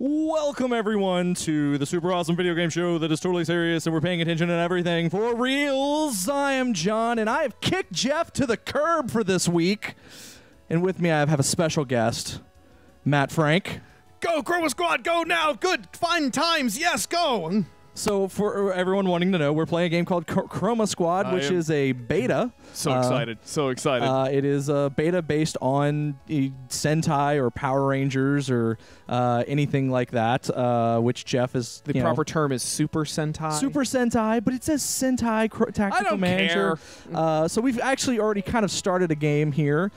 Welcome, everyone, to the super awesome video game show that is totally serious and we're paying attention and everything for reals. I am John, and I have kicked Jeff to the curb for this week. And with me, I have a special guest, Matt Frank. Go, Chroma Squad, go now. Good, fine times. Yes, go. So for everyone wanting to know, we're playing a game called Chroma Squad, which is a beta. So excited. So excited. It is a beta based on Sentai or Power Rangers or anything like that, which Jeff is... The proper term is Super Sentai. Super Sentai, but it says Sentai Tactical Manager. So we've actually already kind of started a game here,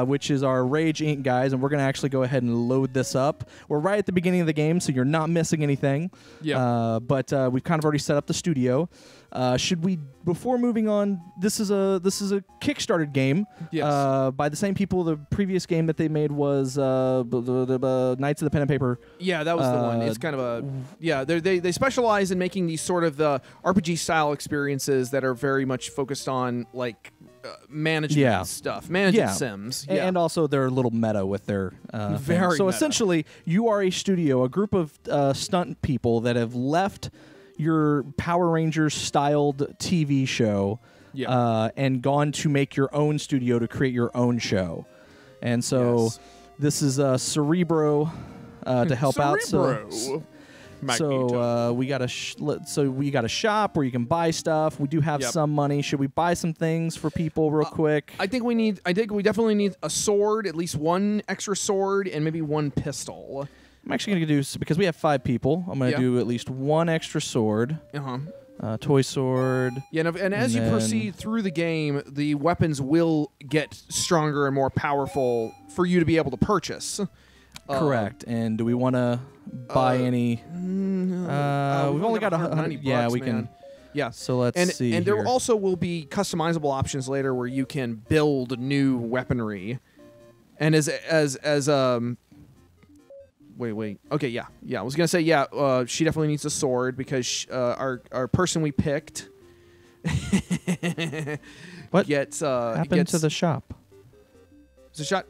which is our Rage Inc. guys, and we're going to actually go ahead and load this up. We're right at the beginning of the game, so you're not missing anything. But we've kind of already set up the studio. Should we, before moving on, this is a Kickstarted game. Yes. By the same people. The previous game that they made was Knights of the Pen and Paper. Yeah, that was the one. It's kind of a They specialize in making these sort of RPG style experiences that are very much focused on like management stuff, managing sims, and also they're a little meta with their very. So meta. Essentially, you are a studio, a group of stunt people that have left your Power Rangers styled TV show and gone to make your own studio to create your own show. And so this is Cerebro to help out. So we got a shop where you can buy stuff. We do have some money. Should we buy some things for people real quick? I think we definitely need a sword, at least one extra sword, and maybe one pistol. I'm actually going to do, because we have 5 people, I'm going to do at least one extra sword. Toy sword. Yeah, and as you proceed through the game, the weapons will get stronger and more powerful for you to be able to purchase. Correct. And do we want to buy any? We've only got 190 bucks, we can. Yeah. So let's see. And there also will be customizable options later where you can build new weaponry. And Wait. Okay, yeah. I was gonna say, she definitely needs a sword because our person we picked what gets happened to the shop? Is a shot?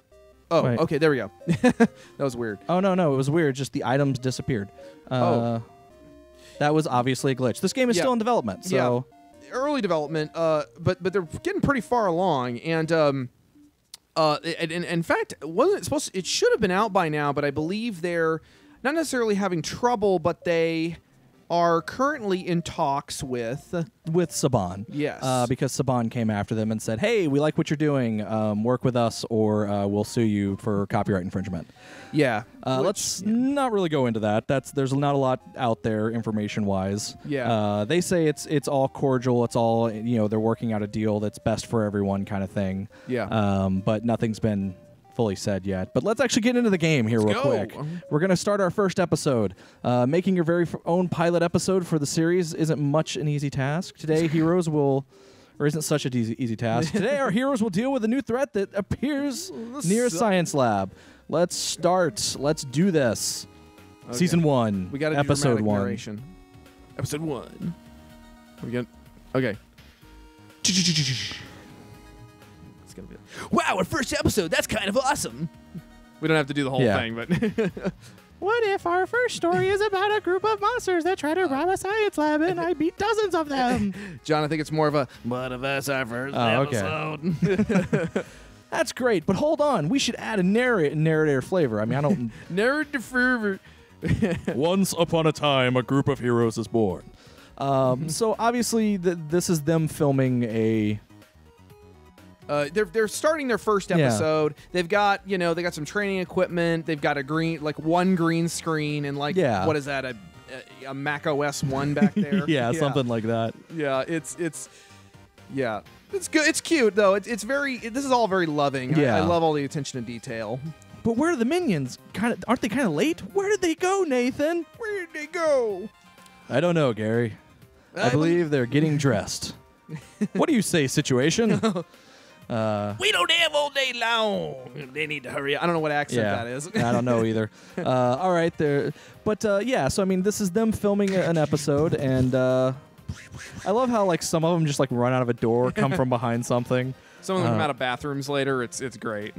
Oh, wait. Okay, there we go. That was weird. Oh no, it was weird. Just the items disappeared. That was obviously a glitch. This game is still in development, so early development. But they're getting pretty far along, and in fact, wasn't it supposed to, it should have been out by now, but I believe they're not necessarily having trouble, but they are currently in talks with Saban. Yes. Because Saban came after them and said, "Hey, we like what you're doing. Work with us, or we'll sue you for copyright infringement." Yeah. Let's not really go into that. There's not a lot out there information-wise. Yeah. They say it's all cordial. It's all, they're working out a deal that's best for everyone kind of thing. Yeah. But nothing's been fully said yet. But let's actually get into the game here real quick. We're going to start our first episode. Making your very own pilot episode for the series isn't much an easy task. Today, isn't such an easy task. Today, our heroes will deal with a new threat that appears near a science lab. Let's start. Let's do this. Okay. Season 1. We got to episode do 1. Narration. Episode 1. Okay. It's gonna be wow, our first episode. That's kind of awesome. We don't have to do the whole thing, but what if our first story is about a group of monsters that try to rob a science lab and I beat dozens of them? John, I think it's more of a what if that's our first episode? Okay. That's great, but hold on. We should add a narrator flavor. I mean, I don't... Narrator flavor. Once upon a time, a group of heroes is born. So obviously, this is them filming a... They're starting their first episode. They've got some training equipment. They've got one green screen and what is that, a Mac OS 1 back there? Something like that. Yeah, it's good. It's cute though. This is all very loving. I love all the attention to detail. But where are the minions? Aren't they kind of late? Where did they go, Nathan? Where did they go? I don't know, Gary. I believe they're getting dressed. What do you say, situation? We don't have all day long. They need to hurry up. I don't know what accent that is. I don't know either. All right, there. But so I mean, this is them filming an episode, and I love how some of them just run out of a door, come from behind something. Some of them come out of bathrooms later. It's great.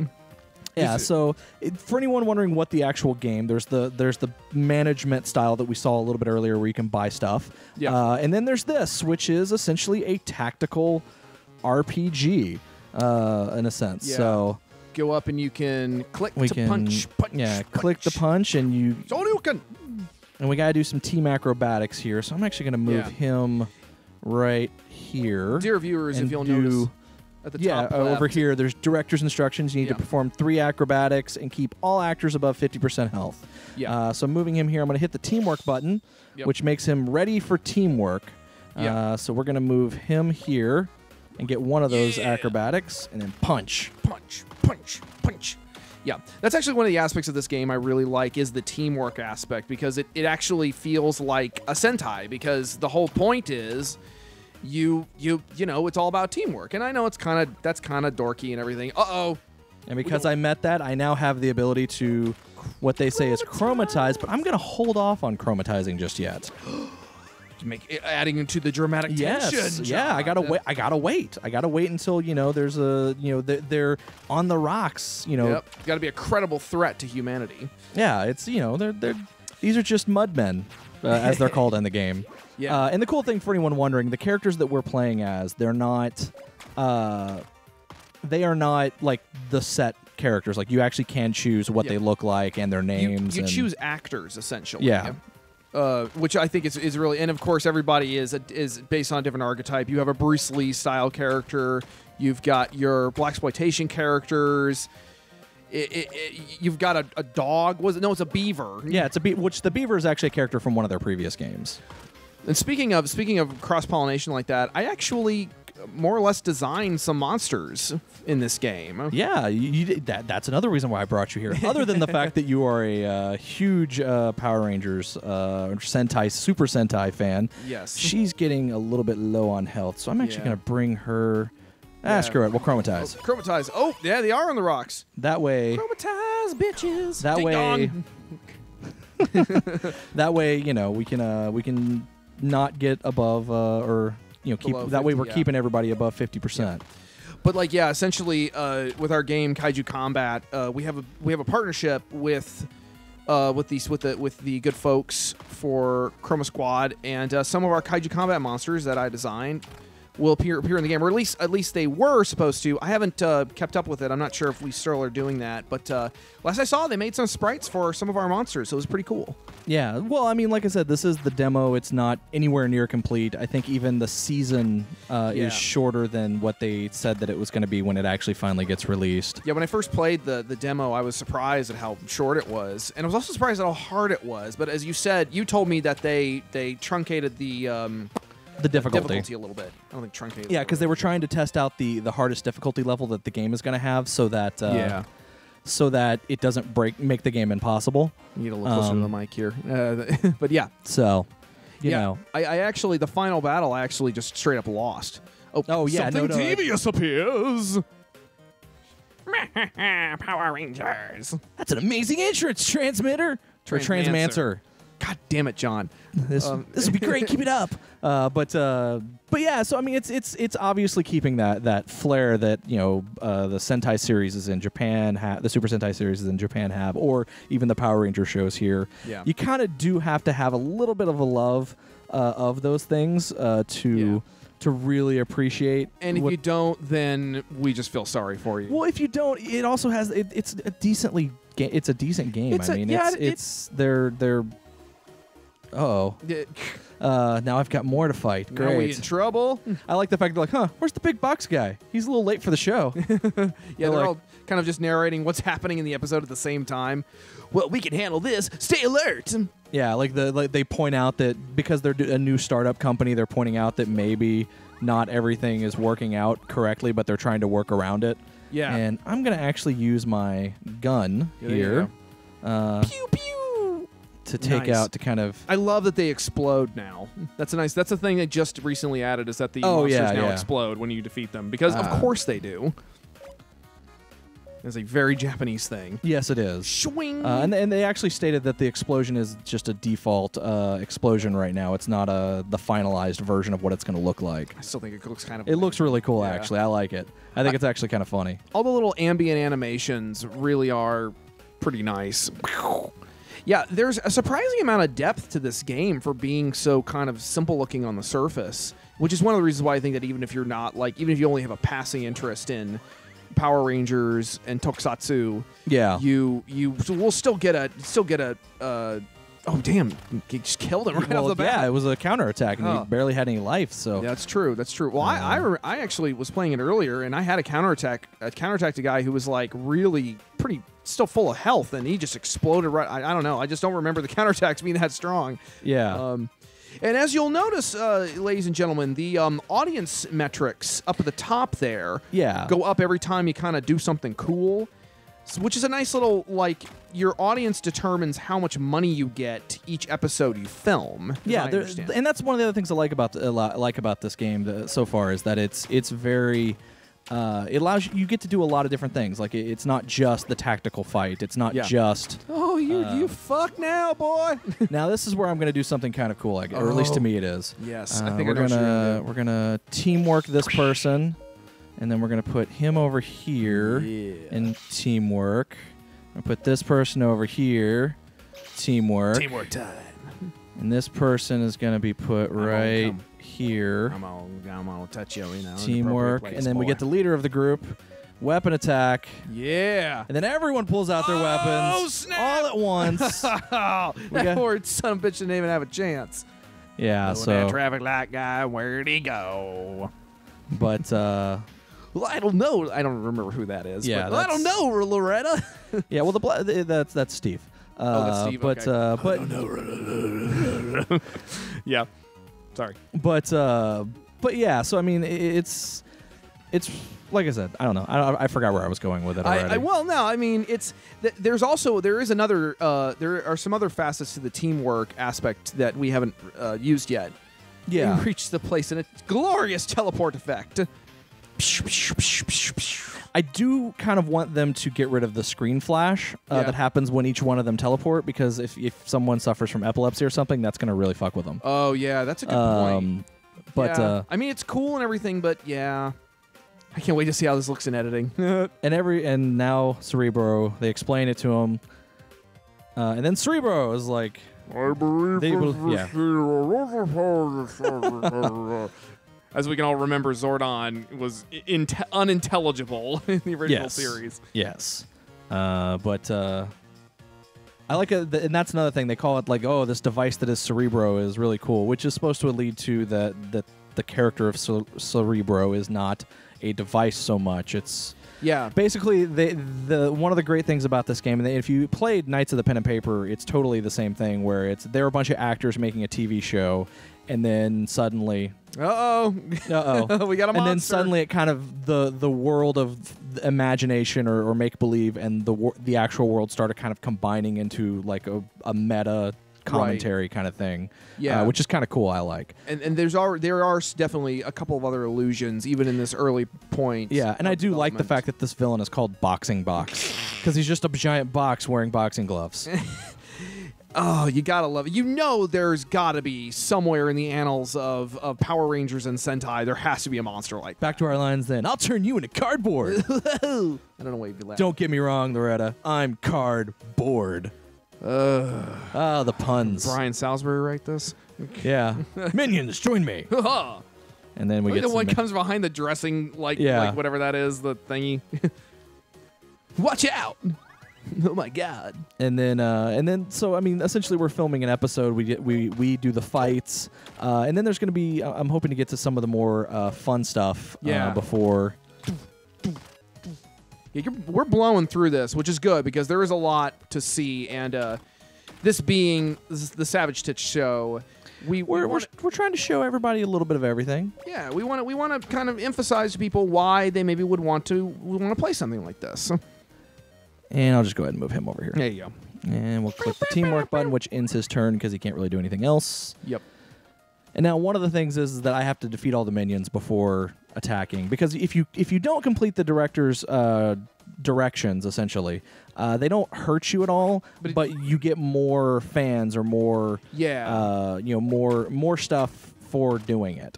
Yeah, so for anyone wondering what the actual game, there's the management style that we saw a little bit earlier where you can buy stuff. Yeah. And then there's this, which is essentially a tactical RPG in a sense. Yeah. So go up and you can click we to can punch. click the punch and you Shoryuken. And we got to do some team acrobatics here. So I'm actually going to move him right here. Dear viewers, if you'll notice at the top left, over here, there's director's instructions. You need to perform 3 acrobatics and keep all actors above 50% health. Yeah. So moving him here, I'm going to hit the teamwork button, which makes him ready for teamwork. So we're going to move him here and get one of those acrobatics and then punch. Punch, punch, punch. Yeah, that's actually one of the aspects of this game I really like is the teamwork aspect because it actually feels like a Sentai because the whole point is you know it's all about teamwork. And I know that's kind of dorky and everything. And because I met that, I now have the ability to what they say is chromatize, but I'm going to hold off on chromatizing just yet. Adding into the dramatic tension. Yeah, I gotta wait. I gotta wait until there's they're on the rocks. Got to be a credible threat to humanity. Yeah, it's these are just mudmen, as they're called in the game. Yeah. And the cool thing for anyone wondering, the characters that we're playing as, they are not like the set characters. Like you actually can choose what they look like and their names. You choose actors essentially. Yeah. Which I think is really, and of course everybody is based on a different archetype. You have a Bruce Lee style character. You've got your blaxploitation characters. You've got a dog. It's a beaver. Yeah, it's which the beaver is actually a character from one of their previous games. And speaking of cross pollination like that, I actually more or less designed some monsters in this game. Yeah, that's another reason why I brought you here. Other than the fact that you are a huge Power Rangers Super Sentai fan. Yes. She's getting a little bit low on health, so I'm actually going to bring her... screw it. We'll chromatize. Chromatize. Oh, yeah, they are on the rocks. That way... Chromatize, bitches. That way... that way, we can not get above keep that way we're keeping everybody above 50%. Yeah. But essentially with our game Kaiju Combat, we have a partnership with the good folks for Chroma Squad, and some of our Kaiju Combat monsters that I designed will appear in the game, or at least they were supposed to. I haven't kept up with it. I'm not sure if we still are doing that, but last I saw, they made some sprites for some of our monsters, so it was pretty cool. Yeah, well, I mean, like I said, this is the demo. It's not anywhere near complete. I think even the season is shorter than what they said that it was going to be when it actually finally gets released. Yeah, when I first played the demo, I was surprised at how short it was, and I was also surprised at how hard it was. But as you said, you told me that they truncated the difficulty a little bit. I don't think truncated. Yeah, because they were trying to test out the hardest difficulty level that the game is going to have, so that it doesn't make the game impossible. You need to look closer to the mic here. But yeah. So, you know. I actually, the final battle, I actually just straight up lost. Oh yeah. Something devious appears. Power Rangers. That's an amazing entrance, Transmitter. Transmancer. God damn it, John. This would be great. Keep it up. But yeah. So I mean, it's obviously keeping that flair that the Sentai series is in Japan, the Super Sentai series is in Japan have, or even the Power Ranger shows here. Yeah. You kind of do have to have a little bit of a love of those things to really appreciate. And if you don't, then we just feel sorry for you. Well, if you don't, it also has it's a decent game. They're. Uh-oh. Now I've got more to fight. Great. Are we in trouble? I like the fact they're like, where's the big box guy? He's a little late for the show. They're all kind of just narrating what's happening in the episode at the same time. Well, we can handle this. Stay alert. Yeah, they point out that because they're a new startup company, they're pointing out that maybe not everything is working out correctly, but they're trying to work around it. Yeah. And I'm going to actually use my gun here. Pew, pew. To take out to kind of... I love that they explode now. That's a thing they just recently added, is that the monsters now explode when you defeat them, because of course they do. It's a very Japanese thing. Yes, it is. Swing. And they actually stated that the explosion is just a default explosion right now. It's not the finalized version of what it's going to look like. I still think it looks kind of... It looks really cool, actually. I like it. I think it's actually kind of funny. All the little ambient animations really are pretty nice. Yeah, there's a surprising amount of depth to this game for being so kind of simple looking on the surface, which is one of the reasons why I think that even if you're not even if you only have a passing interest in Power Rangers and Tokusatsu, you will still get a oh damn, he just killed him right off the bat. Yeah, it was a counterattack and he barely had any life, so yeah, that's true. Well, I actually was playing it earlier and I had a counterattack a guy who was like really pretty still full of health and he just exploded right. I don't know. I just don't remember the counterattacks being that strong. Yeah. And as you'll notice, ladies and gentlemen, the audience metrics up at the top there go up every time you kind of do something cool, which is a nice little, like, your audience determines how much money you get each episode you film. Yeah, and that's one of the other things I like about this game so far is that it's very... it allows you get to do a lot of different things. Like it's not just the tactical fight. It's not just you fuck now, boy. Now this is where I'm going to do something kind of cool, or at least to me it is. Yes, I think we're gonna teamwork this person, and then we're gonna put him over here in teamwork. I'm gonna put this person over here, teamwork. Teamwork time. And this person is gonna be put right here. I'm gonna touch you, teamwork, and then we get the leader of the group, weapon attack. Yeah. And then everyone pulls out their weapons all at once. That poor son of a bitch didn't even have a chance. Yeah, that traffic light guy, where'd he go? But well, I don't know. I don't remember who that is. Yeah, I don't know, Loretta. Yeah, well, that's Steve. That's Steve. But okay. I don't know. Yeah. Sorry. But yeah, so I mean, it's like I said, I don't know. I forgot where I was going with it already. I mean, there is another there are some other facets to the teamwork aspect that we haven't used yet. Yeah. We reached the place in a glorious teleport effect. I do kind of want them to get rid of the screen flash that happens when each one of them teleport, because if someone suffers from epilepsy or something, that's going to really fuck with them. Oh, yeah, that's a good point. But I mean, it's cool and everything, but yeah. I can't wait to see how this looks in editing. and now Cerebro, they explain it to him. And then Cerebro is like... I believe As we can all remember, Zordon was unintelligible in the original series. Yes. But I like it, and that's another thing. They call it like, oh, this device that is Cerebro is really cool, which is supposed to lead to that the character of Cerebro is not a device so much. It's basically one of the great things about this game, and if you played Knights of the Pen and Paper, it's totally the same thing, where they're a bunch of actors making a TV show, and then suddenly we got a monster. And then suddenly it kind of the world of imagination or make believe and the actual world started kind of combining into like a meta commentary kind of thing. Yeah, which is kind of cool. I like. And there are definitely a couple of other illusions even in this early point. Yeah, and I do like the fact that this villain is called Boxing Box because he's just a giant box wearing boxing gloves. Oh, you gotta love it. You know there's gotta be somewhere in the annals of Power Rangers and Sentai, there has to be a monster like that. Back to our lines then. I'll turn you into cardboard. I don't know why you'd be laughing. Don't get me wrong, Loretta. I'm cardboard. The puns. Brian Salisbury write this? Yeah. Minions, join me. And then we get the one comes behind the dressing, like whatever that is, the thingy. Watch out! Oh my god! And then, so I mean, essentially, we're filming an episode. We do the fights, and then there's going to be. I'm hoping to get to some of the more fun stuff. Before. Yeah, we're blowing through this, which is good because there is a lot to see, and this being the Savage Titch show, we're trying to show everybody a little bit of everything. Yeah, we want to kind of emphasize to people why they maybe would want to play something like this. And I'll just go ahead and move him over here. There you go. And we'll click the teamwork button, which ends his turn because he can't really do anything else. Yep. And now one of the things is that I have to defeat all the minions before attacking, because if you don't complete the director's directions essentially. They don't hurt you at all, but you get more fans or more more stuff for doing it.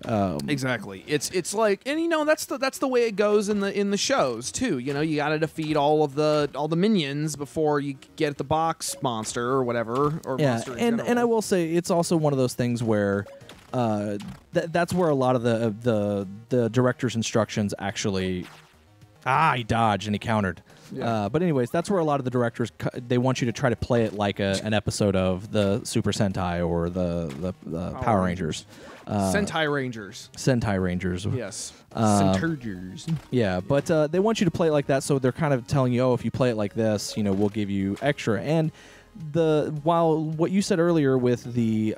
Exactly. It's like, and that's the way it goes in the shows too. You got to defeat all the minions before you get the box monster or whatever. Or monster in general. And I will say it's also one of those things where that's where a lot of the director's instructions actually. He dodged and he countered. Yeah. But anyways, that's where a lot of the directors they want you to try to play it like an episode of the Super Sentai or the Power Rangers. Sentai Rangers. Sentai Rangers. Yes. Centurgers. Yeah, but they want you to play it like that, so they're kind of telling you, if you play it like this, we'll give you extra. And while what you said earlier with the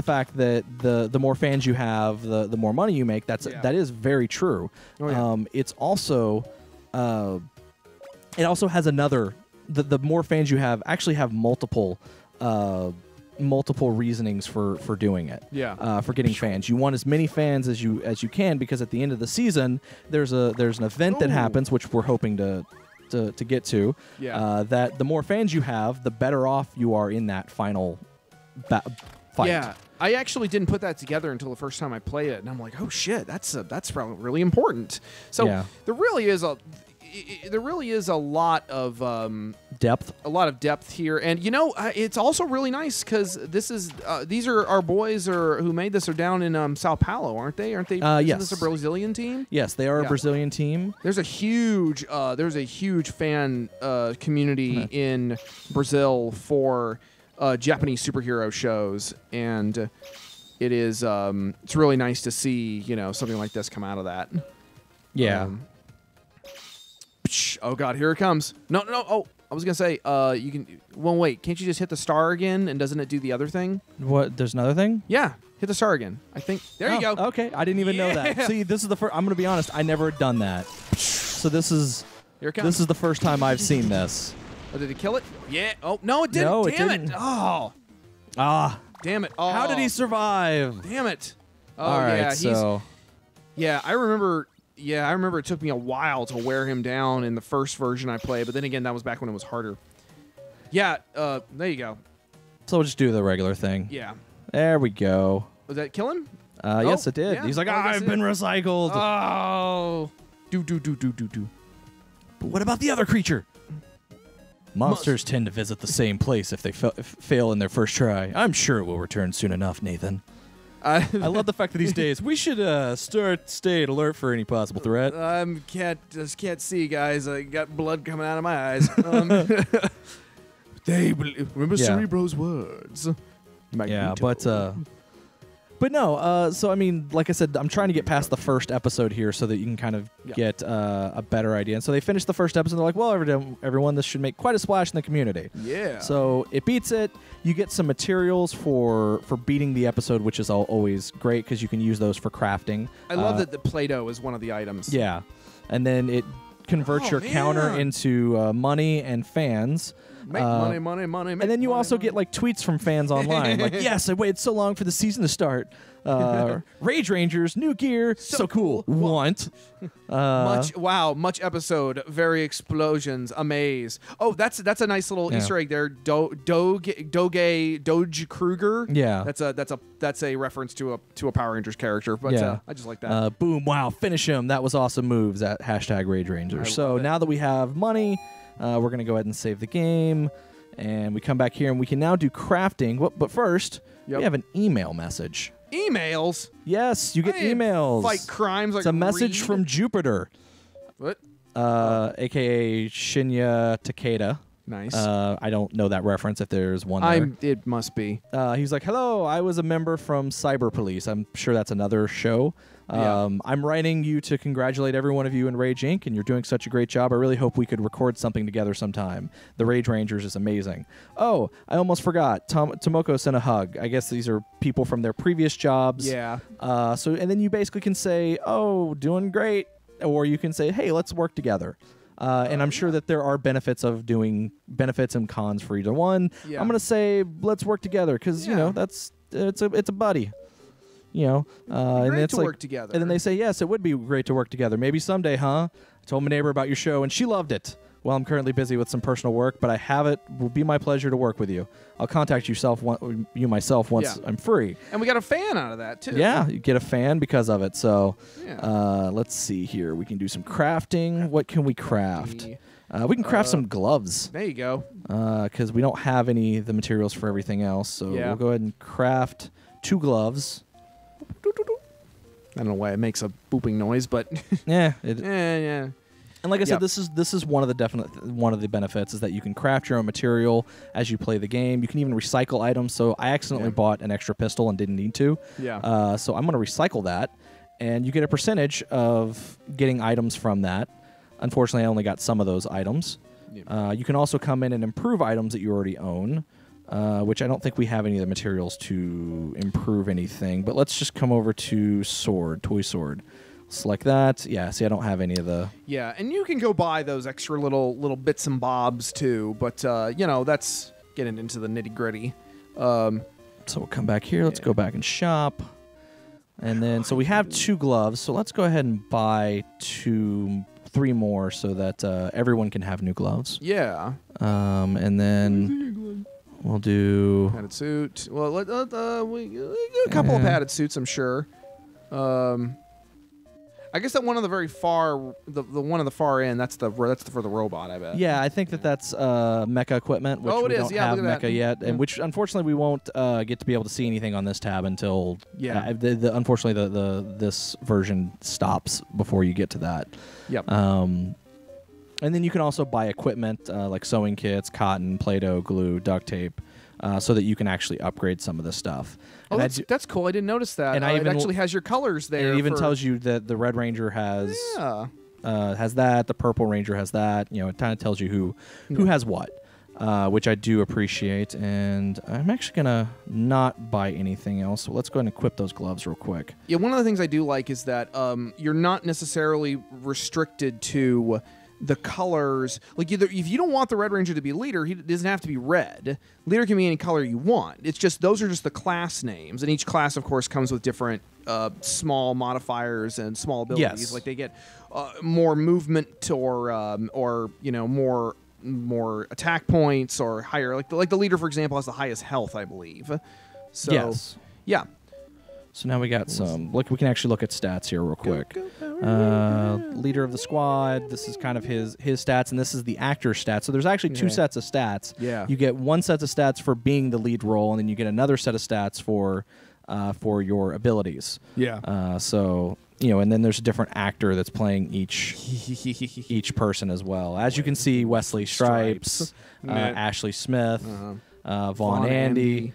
fact that the more fans you have, the more money you make, that is very true. Oh, yeah. It's also it also has another. The more fans you have actually have multiple reasonings for doing it. Yeah. For getting fans, you want as many fans as you can, because at the end of the season there's an event that happens, which we're hoping to get to. Yeah. That the more fans you have, the better off you are in that final fight. Yeah, I actually didn't put that together until the first time I played it, and I'm like, oh shit, that's probably really important. So there really is a lot of depth. A lot of depth here, and it's also really nice because these are our boys who made this are down in Sao Paulo, aren't they? Yes. Isn't this a Brazilian team? Yes, they are a Brazilian team. There's a huge fan community in Brazil for Japanese superhero shows, and it is it's really nice to see something like this come out of that. Yeah. Oh god, here it comes. No. Oh, I was gonna say you can. Well, wait. Can't you just hit the star again, and doesn't it do the other thing? What? There's another thing? Yeah. Hit the star again. I think. There you go. Okay, I didn't even know that. See, this is the first. I'm gonna be honest. I never had done that. So this is. Here it comes. This is the first time I've seen this. Oh, did it kill it? Yeah. Oh no, it didn't. No, Damn it didn't. Oh. Damn it. Oh. How did he survive? Damn it. Oh, all right, so. Yeah, I remember it took me a while to wear him down in the first version I played, but then again, that was back when it was harder. Yeah, there you go. So we'll just do the regular thing. Yeah. There we go. Did that kill him? Yes, it did. Yeah. He's like, I've been recycled. Oh. Do. But what about the other creature? Monsters tend to visit the same place if they fail in their first try. I'm sure it will return soon enough, Nathan. I love the fact that these days we should stay alert for any possible threat. Just can't see, guys. I got blood coming out of my eyes. Remember Cerebro's words. Yeah, but no. So I mean, like I said, I'm trying to get past the first episode here so that you can kind of get a better idea. And so they finished the first episode. They're like, well, everyone, this should make quite a splash in the community. Yeah. So it beats it. You get some materials for beating the episode, which is always great because you can use those for crafting. I love that the Play-Doh is one of the items. Yeah, and then it converts your counter into money and fans. Make money. And then you also get like tweets from fans online. Like, yes, I waited so long for the season to start. Rage Rangers, new gear, so cool. Want. Much episode, very explosions, amaze. Oh, that's a nice little Easter egg there. Doge Kruger. Yeah. That's a reference to a Power Rangers character. But I just like that. Boom, wow, finish him. That was awesome moves at #Rage Rangers. So now that we have money, we're going to go ahead and save the game. And we come back here and we can now do crafting. But first, we have an email message. Emails? Yes, you get emails. Fight crimes. It's a message from Jupiter. What? A.K.A. Shinya Takeda. Nice. I don't know that reference if there's one there. It must be. He's like, hello, I was a member from Cyber Police. I'm sure that's another show. I'm writing you to congratulate every one of you in Rage Inc., and you're doing such a great job. I really hope we could record something together sometime. The Rage Rangers is amazing. Oh, I almost forgot. Tomoko sent a hug. I guess these are people from their previous jobs. Yeah. And then you basically can say, oh, doing great. Or you can say, hey, let's work together. And I'm sure that there are benefits and cons for either one. Yeah. I'm going to say, let's work together because, it's a buddy. you know, and Great it's to like, work together. and then they say, yes, it would be great to work together. Maybe someday, huh? I told my neighbor about your show, and she loved it. Well, I'm currently busy with some personal work, but it will be my pleasure to work with you. I'll contact you myself once I'm free. And we got a fan out of that, too. Yeah, you get a fan because of it. So Yeah. let's see here. We can do some crafting. What can we craft? We can craft some gloves. There you go. Because we don't have any of the materials for everything else. So we'll go ahead and craft 2 gloves. I don't know why it makes a booping noise, but Yeah. yeah. And like I said, this is one of the benefits is that you can craft your own material as you play the game. You can even recycle items. So I accidentally bought an extra pistol and didn't need to. Yeah. So I'm going to recycle that, and you get a percentage of getting items from that. Unfortunately, I only got some of those items. Yeah. You can also come in and improve items that you already own, which I don't think we have any of the materials to improve anything. But let's just come over to toy sword. Select that. Yeah, see, I don't have any of the... Yeah, and you can go buy those extra little bits and bobs, too. But, you know, that's getting into the nitty-gritty. So we'll come back here. Let's go back and shop. And then, so we have 2 gloves. So let's go ahead and buy 3 more so that everyone can have new gloves. Yeah. And then we'll do... Padded suit. Well, a couple of padded suits, I'm sure. I guess that one on the very far, the one on the far end, that's for the robot, I bet. Yeah, I think that's mecha equipment, which we don't have mecha yet, and which unfortunately we won't get to be able to see anything on this tab until unfortunately this version stops before you get to that. Yep. And then you can also buy equipment like sewing kits, cotton, Play-Doh, glue, duct tape. So that you can actually upgrade some of the stuff. Oh, that's cool. I didn't notice that. And it actually has your colors there. It even tells you that the Red Ranger has that. The Purple Ranger has that. You know, it kind of tells you who has what, which I do appreciate. And I'm actually gonna not buy anything else. So let's go ahead and equip those gloves real quick. Yeah, one of the things I do like is that you're not necessarily restricted to the colors. Like, if you don't want the Red Ranger to be leader, he doesn't have to be red. Leader can be any color you want. It's just those are just the class names, and each class, of course, comes with different small modifiers and small abilities. Yes. Like they get more movement or you know more attack points or higher. Like the leader, for example, has the highest health, I believe. So yes. Yeah. So now we got some. Look, we can actually look at stats here real quick. Leader of the squad. This is kind of his stats, and this is the actor's stats. So there's actually 2 sets of stats. Yeah. You get 1 set of stats for being the lead role, and then you get another set of stats for your abilities. Yeah. So you know, and then there's a different actor that's playing each person as well. As you can see, Wesley Stripes, Ashley Smith, Vaughn Andy.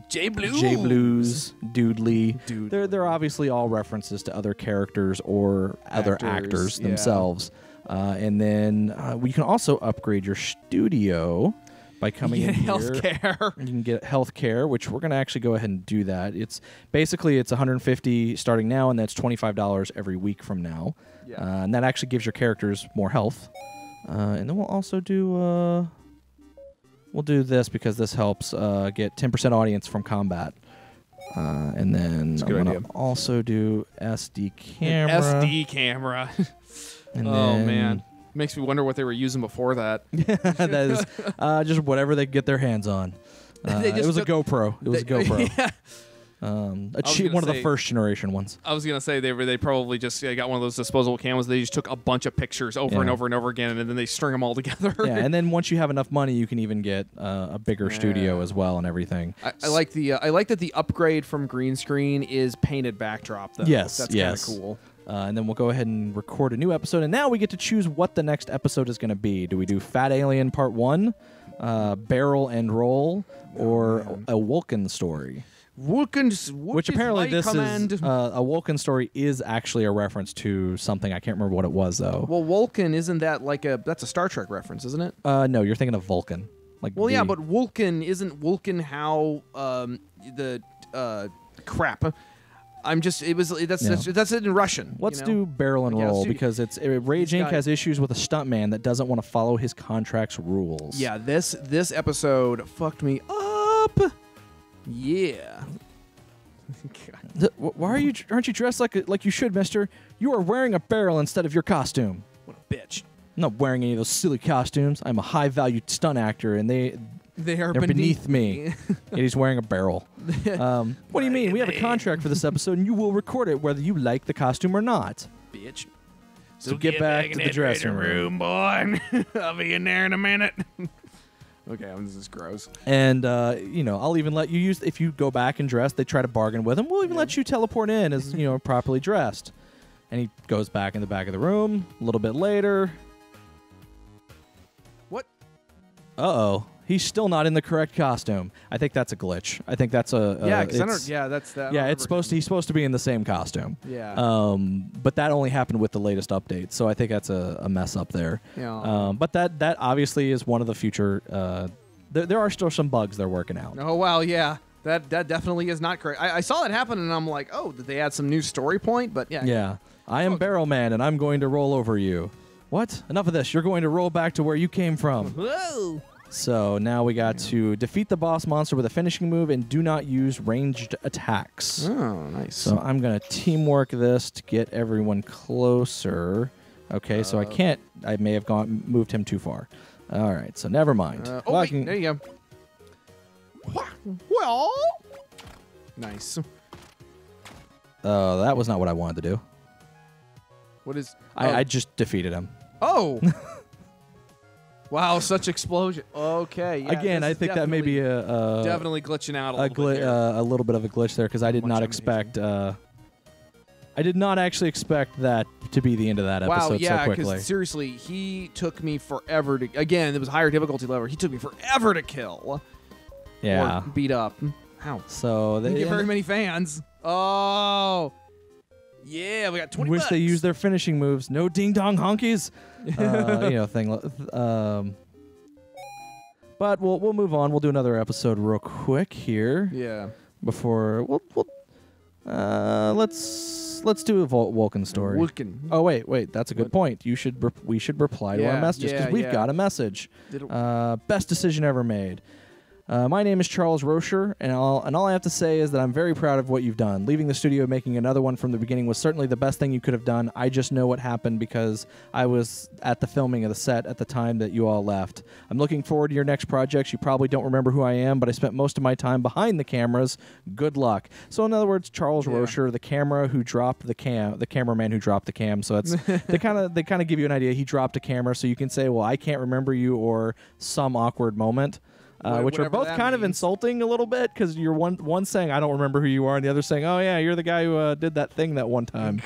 J Blues, Doodley. They're obviously all references to other characters or other actors themselves. And then we can also upgrade your studio by coming in here. Healthcare. You can get healthcare, which we're going to actually go ahead and do that. It's basically it's $150 starting now, and that's $25 every week from now. Yeah. And that actually gives your characters more health. And then we'll also do. We'll do this because this helps get 10% audience from combat. And then I'm going to also do SD camera. SD camera. And man. Makes me wonder what they were using before that. That is just whatever they get their hands on. It was a GoPro. It was a GoPro. Yeah. One of the first generation ones. I was gonna say they probably just got one of those disposable cameras. They just took a bunch of pictures over and over and over again, and then they string them all together. Yeah, and then once you have enough money, you can even get a bigger studio as well and everything. I like that the upgrade from green screen is painted backdrop though. Yes, that's kind of cool. And then we'll go ahead and record a new episode, and now we get to choose what the next episode is going to be. Do we do Fat Alien Part 1, Barrel and Roll, or a Vulcan story? Which apparently this is a Vulcan story is actually a reference to something. I can't remember what it was though. Well, Vulcan isn't that that's a Star Trek reference, isn't it? No, you're thinking of Vulcan. Yeah, but Vulcan isn't Vulcan how crap. That's it in Russian. Let's do Barrel and Roll because Rage Inc. has issues with a stuntman that doesn't want to follow his contract's rules. Yeah, this episode fucked me up. Yeah. Why aren't you dressed like you should, mister? You are wearing a barrel instead of your costume. What a bitch. I'm not wearing any of those silly costumes. I'm a high-valued stunt actor, and they're beneath me. And he's wearing a barrel. What do you mean? We have a contract for this episode, and you will record it whether you like the costume or not. Bitch. So get back to the dressing room, boy. I'll be in there in a minute. Okay, this is gross. And, I'll even let you use, if you go back and dress, they try to bargain with him, we'll even let you teleport in as, properly dressed. And he goes back in the back of the room a little bit later. What? Uh-oh. He's still not in the correct costume. I think that's a glitch. I think that's a... that's that. Yeah, he's supposed to be in the same costume. Yeah. But that only happened with the latest update, so I think that's a mess up there. Yeah. But that obviously is one of the future... There are still some bugs they're working out. Oh, wow, yeah. That definitely is not correct. I saw that happen, and I'm like, oh, did they add some new story point? But yeah. Yeah. I am Barrel Man, and I'm going to roll over you. What? Enough of this. You're going to roll back to where you came from. Whoa. So now we got to defeat the boss monster with a finishing move and do not use ranged attacks. Oh, nice. So I'm going to teamwork this to get everyone closer. Okay, so I can't. I may have moved him too far. All right, so never mind. There you go. Well, nice. That was not what I wanted to do. What is... I just defeated him. Oh! Wow, such explosion. Okay. Yeah, again, I think that may be definitely glitching out a little bit of a glitch there because I did not expect. I did not actually expect that to be the end of that episode so quickly. Because seriously, he took me forever to. Again, it was higher difficulty level. He took me forever to kill. Yeah. Or beat up. Ow. So they didn't get very many fans. Oh. Yeah, we got 20 Wish bucks. they used their finishing moves. No ding-dong honkies. But we'll move on. We'll do another episode real quick here. Yeah. Before let's do a Vulcan story. Vulcan. Oh wait, that's a good point. We should reply to our messages because we've got a message. Best decision ever made. My name is Charles Rocher, and all I have to say is that I'm very proud of what you've done. Leaving the studio, making another one from the beginning was certainly the best thing you could have done. I just know what happened because I was at the filming of the set at the time that you all left. I'm looking forward to your next projects. You probably don't remember who I am, but I spent most of my time behind the cameras. Good luck. So in other words, Charles Rocher, the cameraman who dropped the cam. So it's they kind of give you an idea. He dropped a camera, so you can say, well, I can't remember you, or some awkward moment. Which are both kind of insulting a little bit because you're one saying I don't remember who you are and the other saying, oh yeah, you're the guy who did that thing that one time.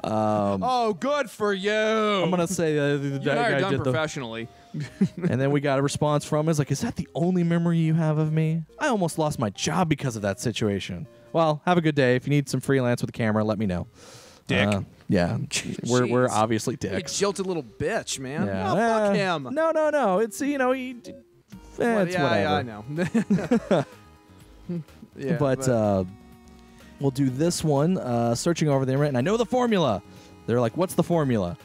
Oh, good for you. I'm gonna say that guy done did professionally. And then we got a response from him. It's like, is that the only memory you have of me? I almost lost my job because of that situation. Well, have a good day. If you need some freelance with a camera, let me know. Dick. Yeah, we're obviously dicks. You jilted little bitch, man. Yeah. Oh, fuck him. No. It's he. It's whatever. Yeah, I know. But we'll do this one. Searching over the internet, and I know the formula. They're like, "What's the formula?"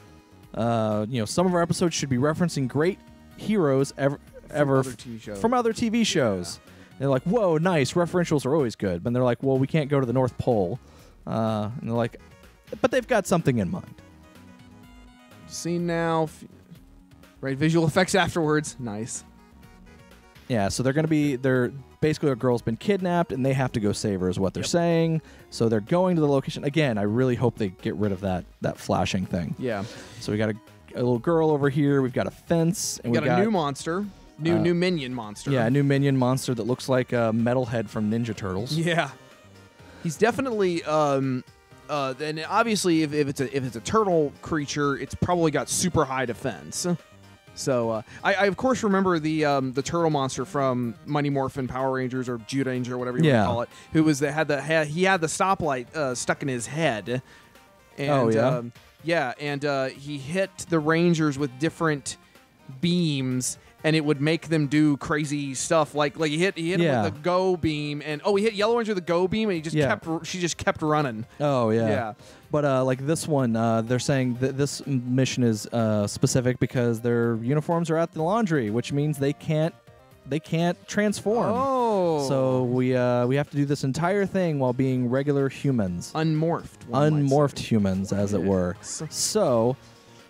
Some of our episodes should be referencing great heroes ever from other TV shows. Yeah. They're like, "Whoa, nice! Referentials are always good." But they're like, "Well, we can't go to the North Pole," and they're like, "But they've got something in mind." See now, right? Visual effects afterwards, nice. Yeah, so they're basically a girl's been kidnapped and they have to go save her is what they're saying. So they're going to the location. Again, I really hope they get rid of that flashing thing. Yeah. So we got a little girl over here. We've got a fence. And we got a new monster. New minion monster. Yeah, a new minion monster that looks like a Metalhead from Ninja Turtles. Yeah. He's definitely and obviously if it's a turtle creature, it's probably got super high defense. So I of course remember the turtle monster from Mighty Morphin Power Rangers or Judah Ranger or whatever you want to call it, who was he had the stoplight stuck in his head. And, he hit the Rangers with different beams, and it would make them do crazy stuff. Like he hit him with the go beam, and he hit Yellow Ranger with the go beam, and she just kept running. Oh yeah. Yeah. But like this one, they're saying that this mission is specific because their uniforms are at the laundry, which means they can't they can't transform. Oh. So we have to do this entire thing while being regular humans. Unmorphed. Unmorphed humans, as it were. So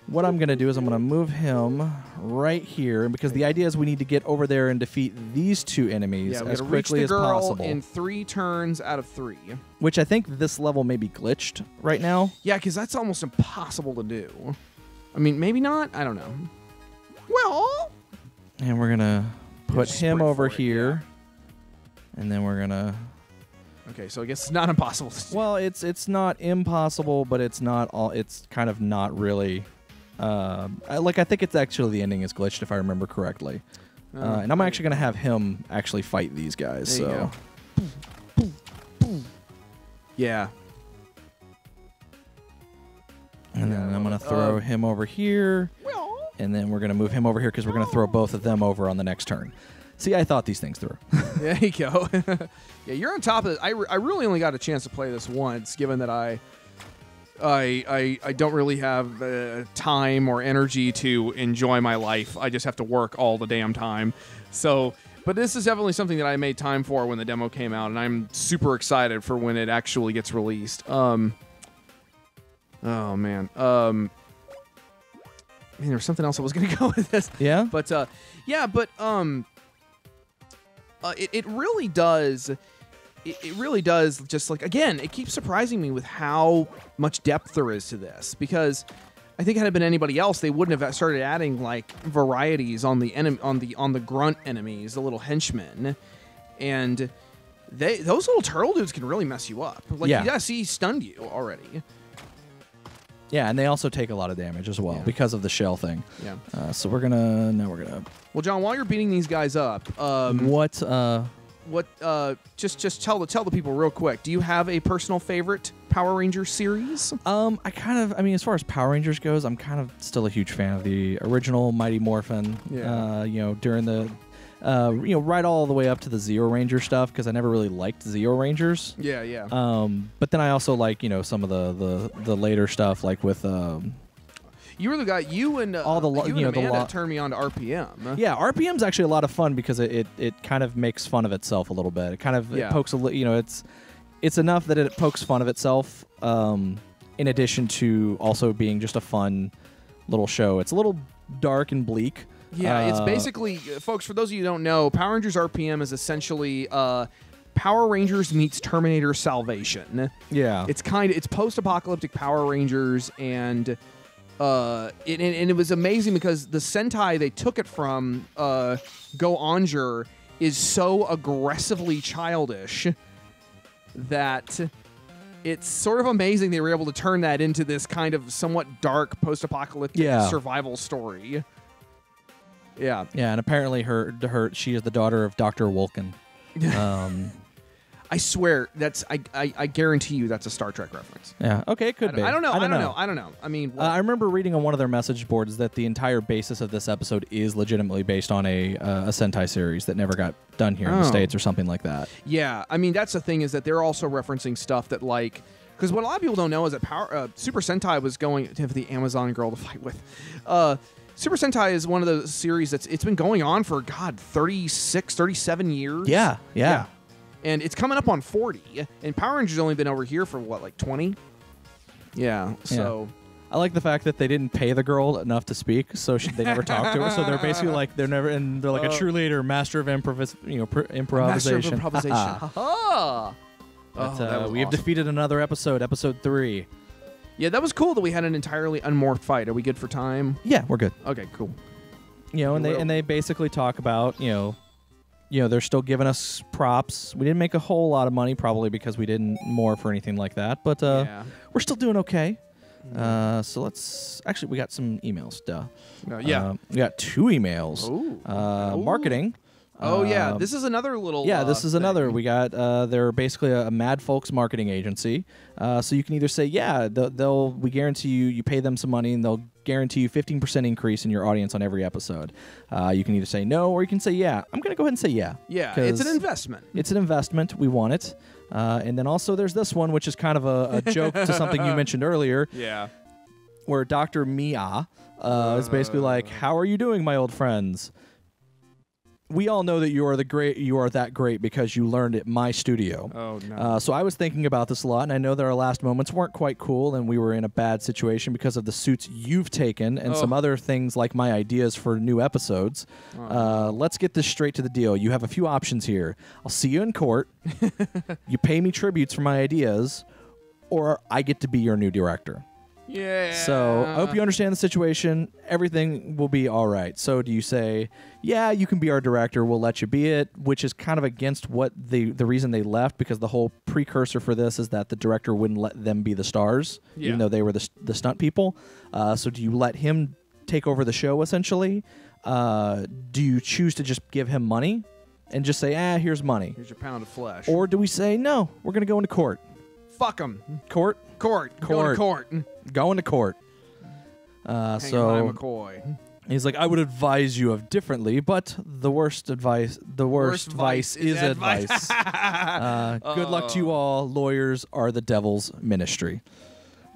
what I'm going to do is I'm going to move him right here, because the idea is we need to get over there and defeat these two enemies as quickly as possible. In 3 turns out of 3. Which I think this level may be glitched right now. Yeah, because that's almost impossible to do. I mean, maybe not. I don't know. Well. And we're going to put him over here. Yeah. And then we're going to... Okay, so I guess it's not impossible. Well, it's not impossible, but it's not all. It's kind of not really... I think it's actually the ending is glitched, if I remember correctly. And I'm actually going to have him actually fight these guys. There so. you go. Yeah. And then I'm going to throw him over here. And then we're going to move him over here because we're going to throw both of them over on the next turn. See, I thought these things through. There you go. Yeah, you're on top of it. I really only got a chance to play this once, given that I don't really have time or energy to enjoy my life. I just have to work all the damn time. So, but this is definitely something that I made time for when the demo came out, and I'm super excited for when it actually gets released. Oh man. Man, there was something else I was going to go with this. Yeah? But it really does. It really does, just like, again, it keeps surprising me with how much depth there is to this, because I think had it been anybody else, they wouldn't have started adding like varieties on the on the grunt enemies, the little henchmen, and those little turtle dudes can really mess you up. Like, yeah, he stunned you already. Yeah, and they also take a lot of damage as well because of the shell thing. Yeah. So we're gonna Well, John, while you're beating these guys up, just tell the people real quick. Do you have a personal favorite Power Rangers series? I mean, as far as Power Rangers goes, I'm kind of still a huge fan of the original Mighty Morphin. Yeah. During the right all the way up to the Zeo Ranger stuff, because I never really liked Zeo Rangers. Yeah, yeah. But then I also like, some of the later stuff, like with you were the guy. You and all the Amanda turned me on to RPM. Yeah, RPM's actually a lot of fun because it kind of makes fun of itself a little bit. It kind of it pokes it's enough that it pokes fun of itself. In addition to also being just a fun little show. It's a little dark and bleak. Yeah, it's basically, folks, for those of you who don't know, Power Rangers RPM is essentially Power Rangers meets Terminator Salvation. Yeah. It's post-apocalyptic Power Rangers, and it was amazing because the Sentai they took it from, Go Onger, is so aggressively childish that it's sort of amazing they were able to turn that into this kind of somewhat dark post-apocalyptic survival story. Yeah. Yeah, and apparently she is the daughter of Dr. Wolken. I swear I guarantee you that's a Star Trek reference. Yeah. Okay, it could be. I don't know. I mean, I remember reading on one of their message boards that the entire basis of this episode is legitimately based on a Sentai series that never got done here in the States or something like that. Yeah. I mean, that's the thing, is that they're also referencing stuff that, like, because what a lot of people don't know is that Super Sentai was going to have the Amazon girl to fight with. Super Sentai is one of the series it's been going on for 36, 37 years. Yeah. And it's coming up on 40. And Power Rangers only been over here for what, like 20? Yeah. So I like the fact that they didn't pay the girl enough to speak, so they never talked to her. So they're basically like they're like a true leader, master of improvisation. Master of improvisation. But, we have defeated another episode 3. Yeah, that was cool that we had an entirely unmorphed fight. Are we good for time? Yeah, we're good. Okay, cool. And they basically talk about, they're still giving us props. We didn't make a whole lot of money, probably because we didn't morph or anything like that, but we're still doing okay. So we got some emails, we got 2 emails. Ooh. Marketing. Oh, yeah. This is another little this is another. We got, they're basically a Mad Folks marketing agency. So you can either say, we guarantee you pay them some money, and they'll guarantee you 15% increase in your audience on every episode. You can either say no, or you can say yeah. I'm going to go ahead and say yeah. Yeah, it's an investment. It's an investment. We want it. And then also there's this one, which is kind of a joke to something you mentioned earlier. Yeah. Where Dr. Mia is basically like, how are you doing, my old friends? we all know that you are that great because you learned at my studio. Oh, no. So I was thinking about this a lot, and I know that our last moments weren't quite cool, and we were in a bad situation because of the suits you've taken and some other things like my ideas for new episodes. Let's get this straight to the deal. You have a few options here. I'll see you in court. You pay me tributes for my ideas, or I get to be your new director. Yeah. So I hope you understand the situation. Everything will be all right. So do you say, yeah, you can be our director, we'll let you be it, which is kind of against what the reason they left, because the whole precursor for this is that the director wouldn't let them be the stars, even though they were the stunt people. So do you let him take over the show, essentially? Do you choose to just give him money and just say, here's money? Here's your pound of flesh. Or do we say, no, we're going to go into court? Fuck him. Court? Court. Going to court. Going to court. So McCoy. he's like, I would advise you of differently, but the worst vice is advice. Good luck to you all. Lawyers are the devil's ministry.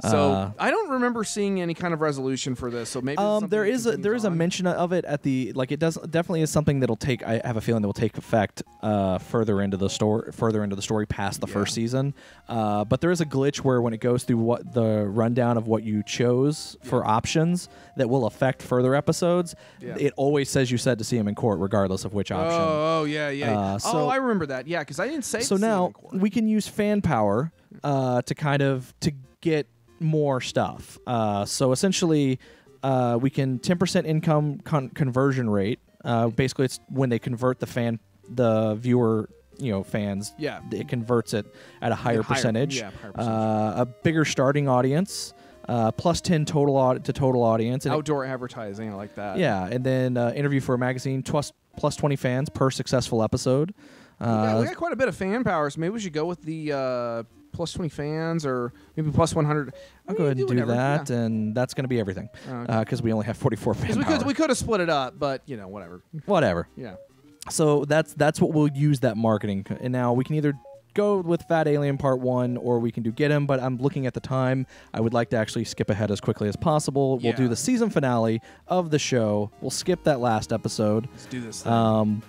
So I don't remember seeing any kind of resolution for this. So maybe there is a mention of it at the it definitely is something that'll take. I have a feeling that will take effect further into the story past the first season. But there is a glitch where when it goes through what the rundown of what you chose for options that will affect further episodes, it always says you said to see him in court regardless of which option. Oh yeah. I remember that. Yeah, because I didn't say. So now we can use fan power to get more stuff. So essentially, we can 10% income conversion rate. Basically, it's when they convert the viewer, fans. Yeah, it converts it at a higher percentage. A bigger starting audience. Plus 10 total audience. And outdoor advertising, I like that. Yeah, and then interview for a magazine. Plus 20 fans per successful episode. We got quite a bit of fan power, so maybe we should go with the plus 20 fans or maybe plus 100. I'll go ahead and do that, and that's going to be everything because we only have 44 fan power. We could have split it up, but whatever. Whatever. Yeah. So that's what we'll use that marketing. And now we can either go with Fat Alien Part 1 or we can do Get Him, but I'm looking at the time. I would like to actually skip ahead as quickly as possible. We'll do the season finale of the show. We'll skip that last episode. Let's do this thing.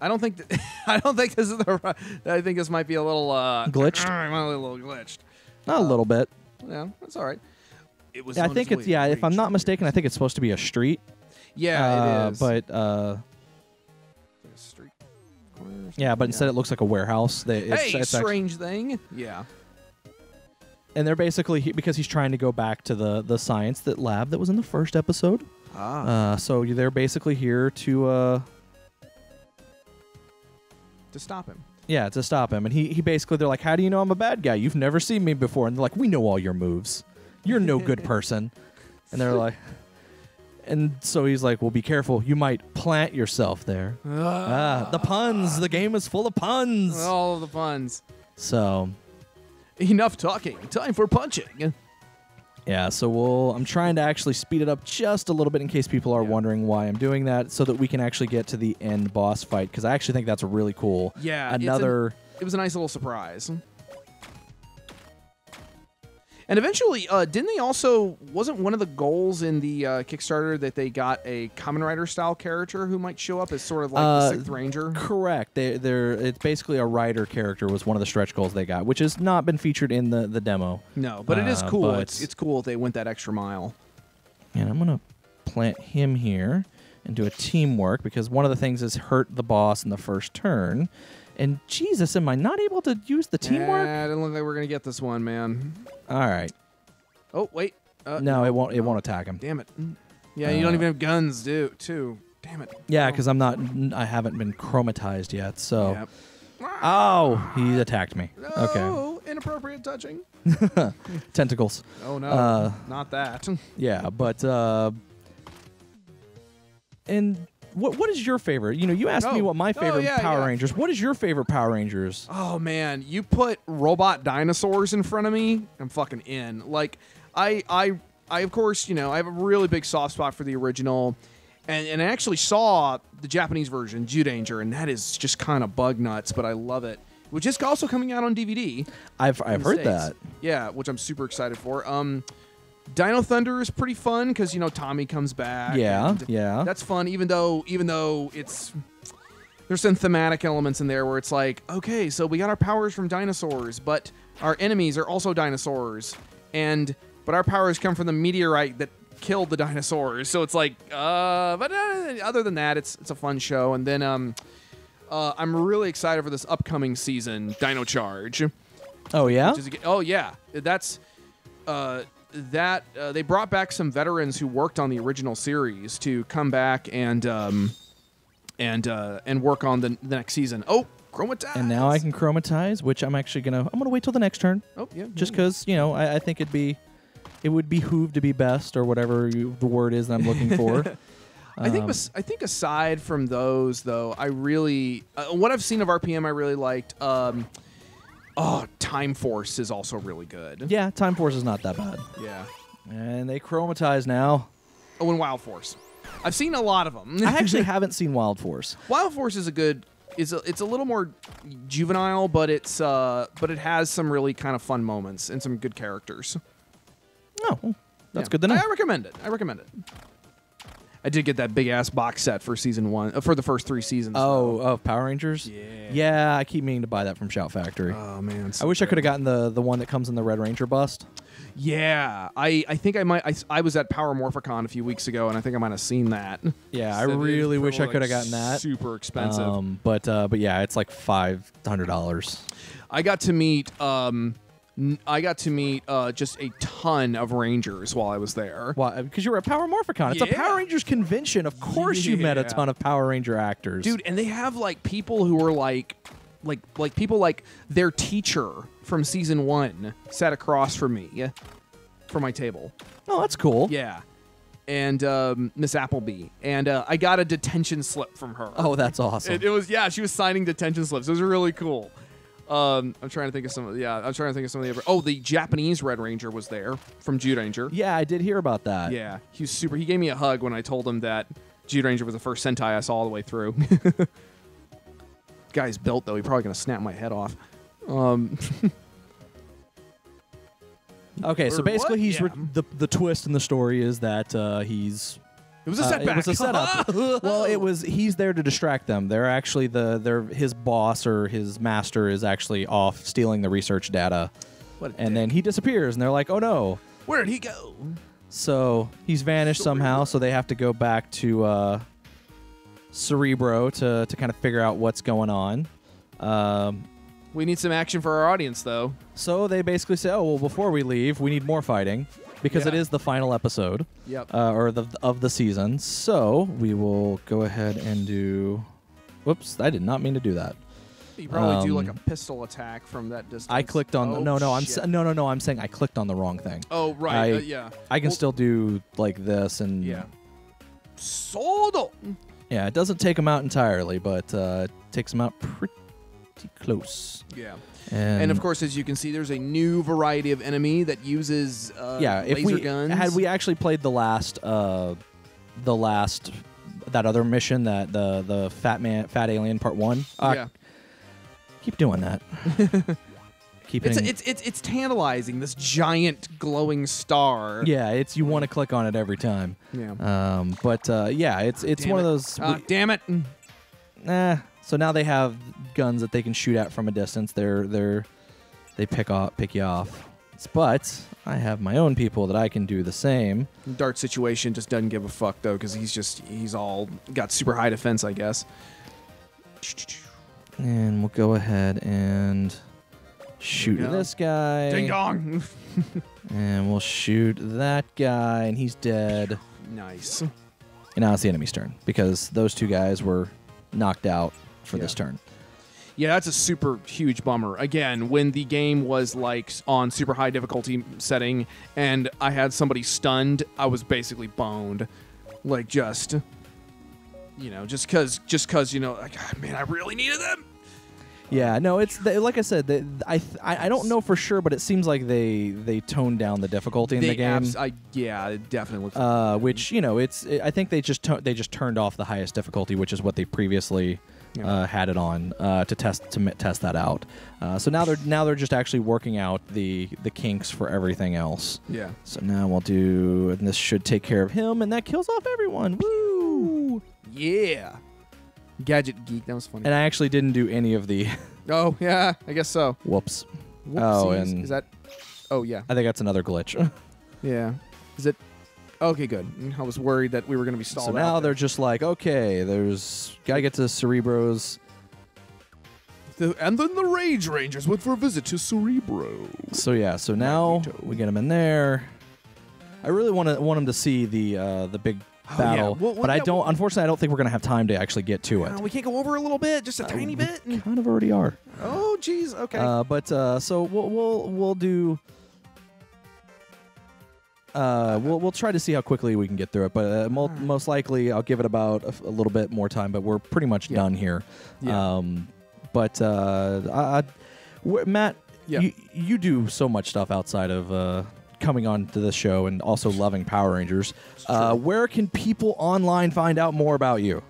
I don't think this is the right. I think this might be a little glitched. A little glitched. Not a little bit. Yeah, that's all right. It was. I think it's if I'm not mistaken, I think it's supposed to be a street. Yeah, it is. But a street corner. Yeah, but instead it looks like a warehouse. It's strange thing. Yeah. And they're basically because he's trying to go back to the science lab that was in the first episode. So they're basically here to stop him. Yeah, to stop him. And he basically, they're like, how do you know I'm a bad guy? You've never seen me before. And they're like, we know all your moves. You're no good person. And they're like, and so he's like, well, be careful. You might plant yourself there. The puns. The game is full of puns. All of the puns. So. Enough talking. Time for punching. Yeah, so I'm trying to actually speed it up just a little bit in case people are wondering why I'm doing that, so that we can actually get to the end boss fight, because I actually think that's really cool. Yeah, it was a nice little surprise. And eventually, didn't they also, wasn't one of the goals in the Kickstarter that they got a Kamen Rider style character who might show up as sort of like the 6th Ranger? Correct. It's basically a rider character was one of the stretch goals they got, which has not been featured in the demo. No, but it is cool. It's cool if they went that extra mile. And I'm going to plant him here and do a teamwork, because one of the things is hurt the boss in the first turn. And Jesus, am I not able to use the teamwork? I didn't look like we're gonna get this one, man. All right. Oh wait. No, it won't. It won't attack him. Damn it. Yeah, you don't even have guns, too. Damn it. Yeah, because I haven't been chromatized yet. So. Yep. Oh, he attacked me. No, okay. Inappropriate touching. Tentacles. Oh no, not that. Yeah, but and. What is your favorite? You asked me what my favorite Power Rangers. What is your favorite Power Rangers? Oh man, you put robot dinosaurs in front of me, I'm fucking in. Like, I of course, I have a really big soft spot for the original, and I actually saw the Japanese version, Zyuranger, and that is just kind of bug nuts, but I love it. Which is also coming out on DVD. I've heard that. Yeah, which I'm super excited for. Dino Thunder is pretty fun because Tommy comes back. Yeah, yeah. That's fun. Even though there's some thematic elements in there where it's like, okay, so we got our powers from dinosaurs, but our enemies are also dinosaurs, but our powers come from the meteorite that killed the dinosaurs. So it's like, but other than that, it's a fun show. And then I'm really excited for this upcoming season, Dino Charge. Oh yeah. Oh yeah. That's they brought back some veterans who worked on the original series to come back and work on the next season. Oh, chromatize. And now I can chromatize, which I'm actually gonna wait till the next turn. Oh yeah. Just because I think it would behoove to be best, or whatever the word is that I'm looking for. I think aside from those, though, I really what I've seen of RPM I really liked. Time Force is also really good. Yeah, Time Force is not that bad. Yeah. And they chromatize now. Oh, and Wild Force. I've seen a lot of them. I actually haven't seen Wild Force. Wild Force is it's a little more juvenile, but it has some really kind of fun moments and some good characters. Oh, well, that's good to know. I recommend it. I did get that big ass box set for season 1 for the first 3 seasons. Oh, of Power Rangers? Yeah. Yeah, I keep meaning to buy that from Shout Factory. Oh man. I wish I could have gotten the one that comes in the Red Ranger bust. Yeah, I think I might. I was at Power Morphicon a few weeks ago, and I think I might have seen that. Yeah, I really wish I could have gotten that. Super expensive. But yeah, it's like $500. I got to meet just a ton of Rangers while I was there. Why? Because you were at Power Morphicon. It's a Power Rangers convention. Of course you met a ton of Power Ranger actors. Dude, and they have like people who are like people like their teacher from season 1 sat across from me for my table. Oh, that's cool. Yeah. And Miss Appleby. And I got a detention slip from her. Oh, that's awesome. It was, she was signing detention slips. It was really cool. I'm trying to think of some of the other. Oh, the Japanese Red Ranger was there from Jude Ranger. Yeah, I did hear about that. Yeah, he was super. He gave me a hug when I told him that Jude Ranger was the first Sentai I saw all the way through. Guy's built though. He's probably gonna snap my head off. Okay, so basically, the twist in the story is that he's. It was a setback. It was a setup. Well, he's there to distract them. They're actually his boss or his master is actually off stealing the research data. And then he disappears, and they're like, "Oh no, where did he go?" So he's vanished somehow. So they have to go back to Cerebro to kind of figure out what's going on. We need some action for our audience, though. So they basically say, "Oh well, before we leave, we need more fighting." Because it is the final episode, of the season. So we will go ahead and do. Whoops! I did not mean to do that. You probably do like a pistol attack from that distance. I clicked on no. I'm saying I clicked on the wrong thing. Oh right, yeah. I can still do like this and Sodo. Yeah, it doesn't take them out entirely, but takes them out pretty close. Yeah. And of course, as you can see, there's a new variety of enemy that uses laser guns. Had we actually played the last that other mission, that the fat alien part 1. Keep doing that. It's tantalizing, this giant glowing star. Yeah, you want to click on it every time. Yeah. It's one of those. Damn it. So now they have guns that they can shoot at from a distance. They pick you off. But I have my own people that I can do the same. Dart situation just doesn't give a fuck though, because he's all got super high defense, I guess. And we'll go ahead and shoot this guy. Ding dong. And we'll shoot that guy, and he's dead. Nice. And now it's the enemy's turn, because those two guys were knocked out for this turn. Yeah, that's a super huge bummer. Again, when the game was like on super high difficulty setting and I had somebody stunned, I was basically boned. Like just because like, man, I really needed them. Yeah, no, it's like I said. I don't know for sure, but it seems like they toned down the difficulty in the game. It definitely looks. Which I think they just turned off the highest difficulty, which is what they previously had it on to test that out. So now they're just actually working out the kinks for everything else. Yeah. So now we'll do, and this should take care of him, and that kills off everyone. Woo! Yeah. Gadget geek. That was funny. And I actually didn't do any of the. Oh yeah, I guess so. Whoops. Whoopsies. Oh, and is that? Oh yeah. I think that's another glitch. Yeah. Is it? Okay, good. I was worried that we were going to be stalled. So now they're just like, okay, gotta get to Cerebro's. And then the Rage Rangers went for a visit to Cerebro. So yeah, so now we get him in there. I really want him to see the big battle, yeah. but I don't. Unfortunately, I don't think we're gonna have time to actually get to it. We can't go over a little bit, just a tiny bit. We kind of already are. Oh, geez. Okay. So we'll do. We'll try to see how quickly we can get through it, but most likely I'll give it about a little bit more time. But we're pretty much done here. Yeah. Matt, you do so much stuff outside of coming on to this show and also loving Power Rangers. Where can people online find out more about you?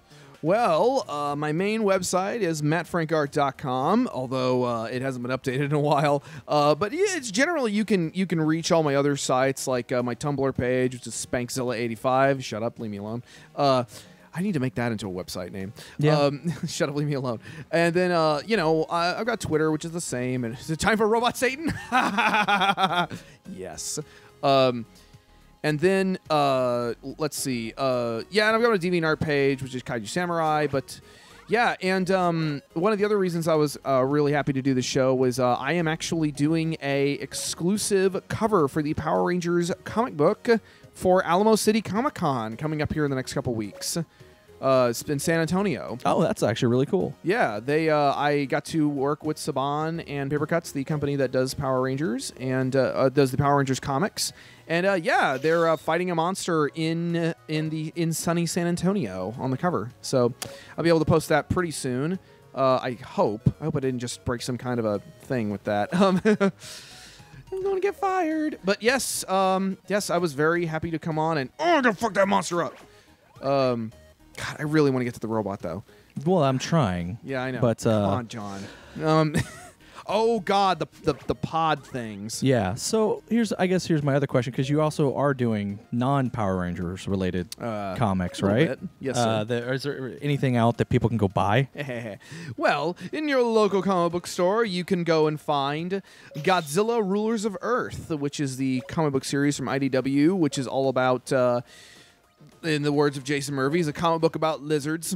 Well, my main website is mattfrankart.com, although it hasn't been updated in a while. But yeah, it's generally you can reach all my other sites, like my Tumblr page, which is Spankzilla85. Shut up, leave me alone. I need to make that into a website name. Yeah. Shut up, leave me alone. And then, I've got Twitter, which is the same. And is it time for Robot Satan? Yes. And then, let's see. And I've got a DeviantArt page, which is Kaiju Samurai. But, yeah, and one of the other reasons I was really happy to do the show was I am actually doing a exclusive cover for the Power Rangers comic book for Alamo City Comic-Con coming up here in the next couple weeks. It's in San Antonio. Oh, that's actually really cool. Yeah, I got to work with Saban and Paper Cuts, the company that does Power Rangers and does the Power Rangers comics. And they're fighting a monster in sunny San Antonio on the cover. So I'll be able to post that pretty soon. I hope I didn't just break some kind of a thing with that. I'm going to get fired. But yes, I was very happy to come on and I'm going to fuck that monster up. God, I really want to get to the robot, though. Well, I'm trying. Yeah, I know. But come on, John. Oh God, the pod things. Yeah. So here's my other question, because you also are doing non-Power Rangers related comics, right? Bit. Yes, sir. Is there anything out that people can go buy? Well, in your local comic book store, you can go and find Godzilla Rulers of Earth, which is the comic book series from IDW, which is all about, in the words of Jason Murphy, is a comic book about lizards.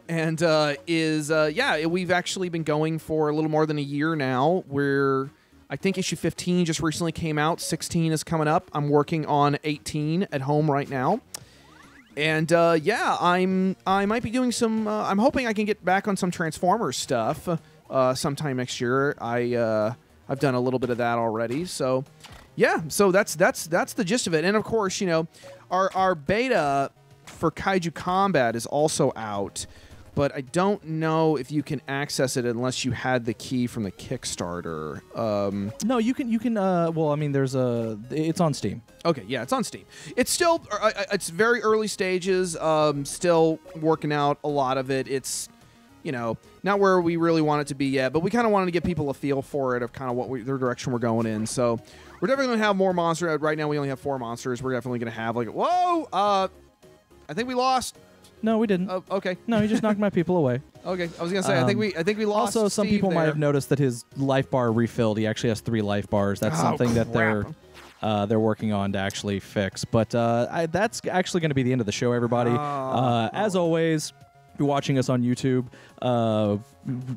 And we've actually been going for a little more than a year now, where I think issue 15 just recently came out. 16 is coming up. I'm working on 18 at home right now. And I might be doing some, I'm hoping I can get back on some Transformers stuff sometime next year. I've done a little bit of that already. So yeah, so that's the gist of it. And of course, our beta for Kaiju Combat is also out. But I don't know if you can access it unless you had the key from the Kickstarter. No, you can. Well, I mean, it's on Steam. Okay, yeah, it's on Steam. It's still, it's very early stages. Still working out a lot of it. It's, not where we really want it to be yet. But we kind of wanted to give people a feel for it of kind of the direction we're going in. So we're definitely going to have more monsters. Right now we only have 4 monsters. We're definitely going to have whoa! I think we lost. No, we didn't. Okay. No, he just knocked my people away. Okay, I was gonna say I think we lost. Also, some Steve people there. might have noticed that his life bar refilled. He actually has 3 life bars. That's something that they're working on to actually fix. But that's actually going to be the end of the show, everybody. As always, if you're watching us on YouTube,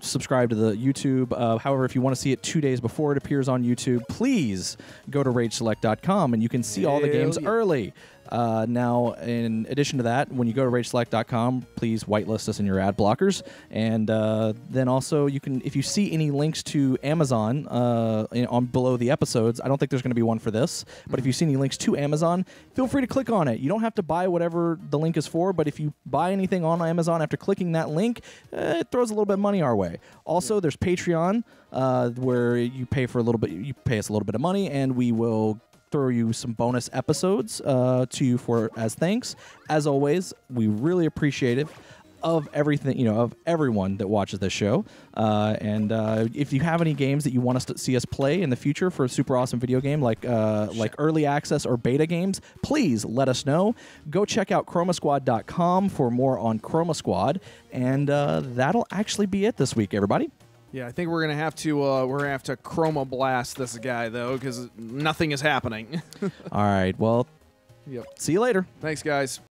subscribe to the YouTube. However, if you want to see it 2 days before it appears on YouTube, please go to RageSelect.com and you can see all the games early. Now, in addition to that, when you go to RageSelect.com, please whitelist us in your ad blockers. And then also, you can, if you see any links to Amazon on below the episodes, I don't think there's going to be one for this, but if you see any links to Amazon, feel free to click on it. You don't have to buy whatever the link is for, but if you buy anything on Amazon after clicking that link, it throws a little bit of money our way. Also, there's Patreon, where you pay us a little bit of money, and we will throw you some bonus episodes to you as thanks. As always, we really appreciate it. of everything, of everyone that watches this show. And if you have any games that you want us to see us play in the future for a super awesome video game like early access or beta games, please let us know. Go check out chromasquad.com for more on Chroma Squad, and that'll actually be it this week, everybody. Yeah, I think we're gonna have to chroma blast this guy though, because nothing is happening. All right, well, yep. See you later. Thanks, guys.